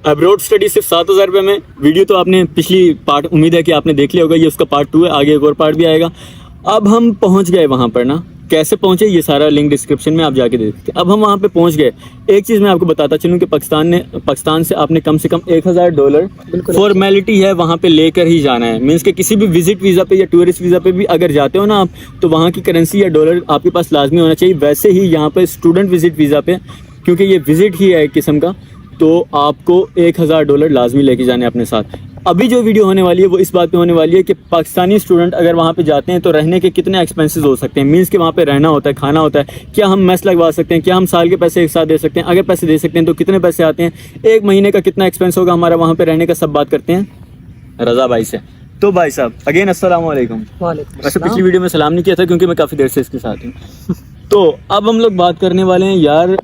Abroad study सिर्फ 7,000 रुपये में। वीडियो तो आपने पिछली पार्ट उम्मीद है कि आपने देख लिया होगा, ये उसका पार्ट 2 है, आगे एक और पार्ट भी आएगा। अब हम पहुंच गए वहां पर ना, कैसे पहुंचे ये सारा लिंक डिस्क्रिप्शन में आप जाके देख सकते हैं। अब हम वहां पे पहुंच गए। एक चीज़ मैं आपको बताता चलूं कि पाकिस्तान से आपने कम से कम $1,000 फॉर्मेलिटी है वहां पे लेकर ही जाना है। मीन्स के किसी भी विजिट वीज़ा पे या टूरिस्ट वीज़ा पे भी अगर जाते हो ना आप, तो वहाँ की करेंसी या डॉलर आपके पास लाजमी होना चाहिए। वैसे ही यहाँ पर स्टूडेंट विजिट वीज़ा पे, क्योंकि ये विजिट ही है एक किस्म का, तो आपको $1,000 लाजमी लेके जाने अपने साथ। अभी जो वीडियो होने वाली है वो इस बात पे होने वाली है कि पाकिस्तानी स्टूडेंट अगर वहाँ पे जाते हैं तो रहने के कितने एक्सपेंसेस हो सकते हैं। मीन्स कि वहाँ पे रहना होता है, खाना होता है, क्या हम मेस लगवा सकते हैं, क्या हम साल के पैसे एक साथ दे सकते हैं, अगर पैसे दे सकते हैं तो कितने पैसे आते हैं, एक महीने का कितना एक्सपेंस होगा हमारा वहाँ पे रहने का, सब बात करते हैं रज़ा भाई से। तो भाई साहब अगेन अस्सलाम वालेकुम। वैसे पिछली वीडियो में सलाम नहीं किया था क्योंकि मैं काफ़ी देर से इसके साथ हूँ। तो अब हम लोग बात करने वाले हैं यार,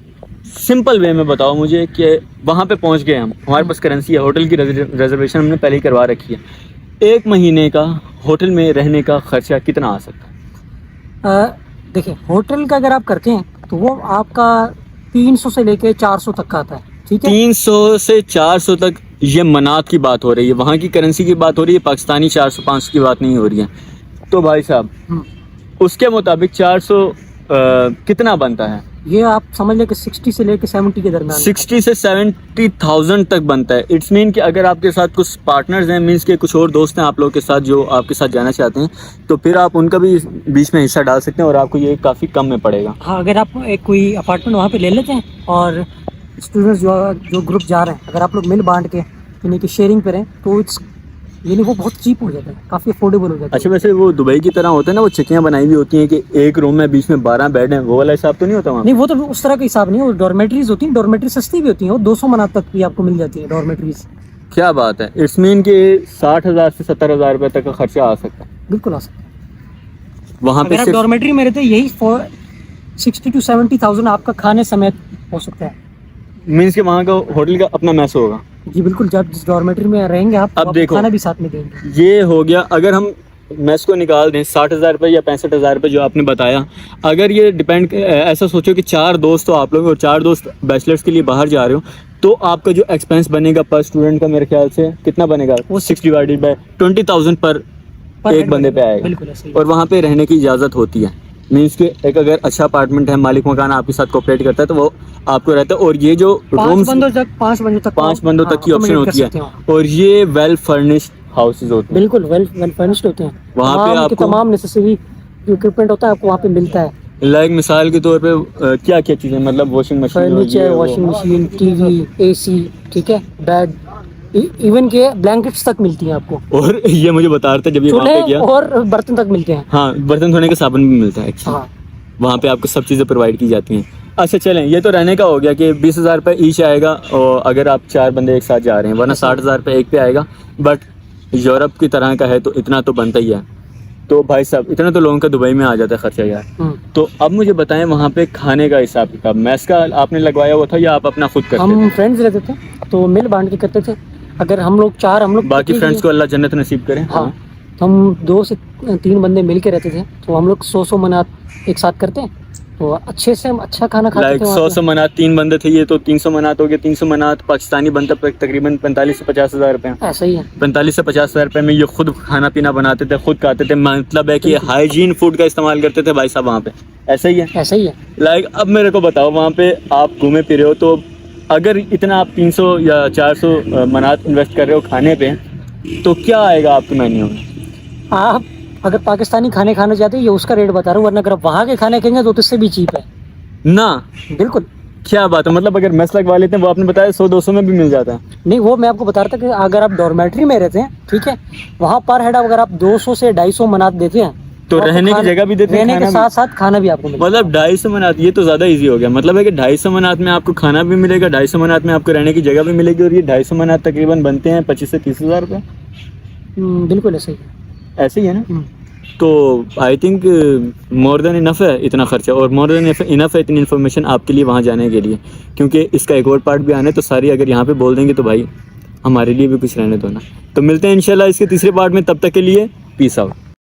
सिंपल वे में बताओ मुझे कि वहाँ पे पहुँच गए हम, हमारे पास करेंसी है, होटल की रिजर्वेशन हमने पहले ही करवा रखी है, एक महीने का होटल में रहने का खर्चा कितना आ सकता है? देखिए, होटल का अगर आप करते हैं तो वो आपका 300 से लेके 400 तक का आता है। ठीक है, 300 से 400 तक। ये मनात की बात हो रही है, वहाँ की करेंसी की बात हो रही है, पाकिस्तानी 400-500 की बात नहीं हो रही है। तो भाई साहब उसके मुताबिक 400 कितना बनता है? ये आप समझ लें कि 60 से लेके 70 के दरमियान, 60 से 70,000 तक बनता है। इट्स मीन कि अगर आपके साथ कुछ पार्टनर्स हैं, मीन्स के कुछ और दोस्त हैं आप लोगों के साथ जो आपके साथ जाना चाहते हैं, तो फिर आप उनका भी बीच में हिस्सा डाल सकते हैं और आपको ये काफ़ी कम में पड़ेगा। हाँ, अगर आप एक कोई अपार्टमेंट वहाँ पे ले लेते हैं और स्टूडेंट्स जो ग्रुप जा रहे हैं, अगर आप लोग मिल बांट के यानी कि शेयरिंग करें तो यानी वो बहुत चीप हो जाता है, काफ़ी अफोर्डेबल हो जाता है। अच्छा, वैसे वो दुबई की तरह होता है ना, वो चिक्कियाँ बनाई हुई होती हैं कि एक रूम में बीच में 12 बेड हैं, वो वाला हिसाब तो नहीं होता वहाँ? नहीं, वो तो उस तरह का हिसाब नहीं है। वो डॉर्मेटरीज होती हैं, डॉर्मेटरी सस्ती भी होती हैं, वो 200 मनात तक भी आपको मिल जाती है डॉर्मेटरीज। क्या बात है। इट्स मीन कि 60,000 से 70,000 रुपये तक का खर्चा आ सकता है। बिल्कुल आ सकता है। वहाँ पे अगर आप डॉर्मेटरी में रहते हैं यही 60 to 70,000 आपका खाने समेत हो सकता है। मीन्स कि वहाँ का होटल का अपना मैस होगा? जी बिल्कुल, जब जिस डॉर्मेटरी में रहेंगे आप, अब देखो, खाना भी साथ में देंगे। ये हो गया। अगर हम मैस को निकाल दें 60,000 रुपये या 65,000 रुपये जो आपने बताया, अगर ये डिपेंड, ऐसा सोचो कि 4 दोस्त हो आप लोग और 4 दोस्त बैचलर्स के लिए बाहर जा रहे हो, तो आपका जो एक्सपेंस बनेगा पर स्टूडेंट का मेरे ख्याल से कितना बनेगा? वो 6/20,000 पर एक बंदे पे आएगा। बिल्कुल ऐसे ही। और वहाँ पे रहने की इजाज़त होती है। मीन्स के एक अगर अच्छा अपार्टमेंट है, मालिक मकान आपके साथ कोऑपरेट करता है तो वो आपको रहता है। और ये जो रूम्स 5 बंदों तक की ऑप्शन होती है, और ये वेल फर्निश्ड हाउसेज होते हैं। बिल्कुल वेल फर्निश्ड होते हैं। वहाँ पे आपको तमाम नेसेसरी जो इक्विपमेंट होता है आपको वहाँ पे मिलता है। लाइक मिसाल के तौर पे क्या क्या चीज़ें, मतलब washing machine, furniture, washing machine, TV, AC, ठीक है, बेड, इवन के ब्लैंकेट्स तक मिलती हैं आपको। और ये मुझे बता रहा था जब ये वहाँ पे गया, और बर्तन तक मिलते हैं। हाँ, बर्तन धोने का साबुन भी मिलता है। हाँ, वहाँ पे आपको सब चीज़ें प्रोवाइड की जाती हैं। अच्छा चलें, ये तो रहने का हो गया कि 20,000 रुपये ईच आएगा, और अगर आप 4 बंदे एक साथ जा रहे हैं, वरना 60,000 रुपये एक पे आएगा। बट यूरोप की तरह का है तो इतना तो बनता ही है। तो भाई साहब इतना तो लोगों का दुबई में आ जाता है खर्चा यार। तो अब मुझे बताएं, वहाँ पे खाने का हिसाब किताब मैस का आपने लगवाया हुआ था या आप अपना खुद करते थे? हम फ्रेंड्स रहते थे तो मिल बांट के करते थे। अगर हम लोग 4 हम लोग बाकी फ्रेंड्स को अल्लाह जन्नत नसीब करें। हाँ, तो हम 2 से 3 बंदे मिल के रहते थे, तो हम लोग 100 मनात एक साथ करते हैं, तो अच्छे से हम अच्छा खाना खाते थे। 100 मनात 3 बंदे थे, ये तो 300 मनात हो गए। 300 मनात पाकिस्तानी बनता तकरीबन 45 से 50,000 रुपये। ऐसा ही है, 45 से 50,000 रुपये में ये खुद खाना पीना बनाते थे, खुद खाते थे। मतलब है कि हाइजीन फूड का इस्तेमाल करते थे भाई साहब वहाँ पे। ऐसा ही है, ऐसा ही है। लाइक अब मेरे को बताओ, वहाँ पे आप घूमे फिरे हो, तो अगर इतना आप 300 या 400 मनात इन्वेस्ट कर रहे हो खाने पे, तो क्या आएगा आपके मेन्यू में? आप अगर पाकिस्तानी खाने खाना चाहते हैं, ये उसका रेट बता रहा हूँ, वरना अगर आप वहाँ के खाने खाएंगे तो उससे भी चीप है ना। बिल्कुल। क्या बात है, मतलब अगर मेस लगवा लेते हैं, वो आपने बताया 100-200 में भी मिल जाता है? नहीं, वो मैं आपको बता रहा था कि अगर आप डॉर्मेट्री में रहते हैं, ठीक है, वहाँ पर हेड अगर आप 200 से 250 मनात देते हैं तो रहने की जगह भी देते हैं, रहने के साथ साथ खाना भी आपको मिलेगा। मतलब 250 मनात, ये तो ज़्यादा इजी हो गया। मतलब है कि 250 मनात में आपको खाना भी मिलेगा, 250 मनात में आपको रहने की जगह भी मिलेगी, और ये 250 मनात तकरीबन बनते हैं 25 से 30,000 रुपये। बिल्कुल ऐसे ही है। ऐसे ही है ना। तो I think more than enough है इतना खर्चा, और मोर देन इनफ है इतनी इन्फॉर्मेशन आपके लिए वहाँ जाने के लिए, क्योंकि इसका एक और पार्ट भी आना है। तो सारी अगर यहाँ पे बोल देंगे तो भाई हमारे लिए भी कुछ रहने दो ना। तो मिलते हैं इंशाल्लाह इसके तीसरे पार्ट में, तब तक के लिए पीस आउट।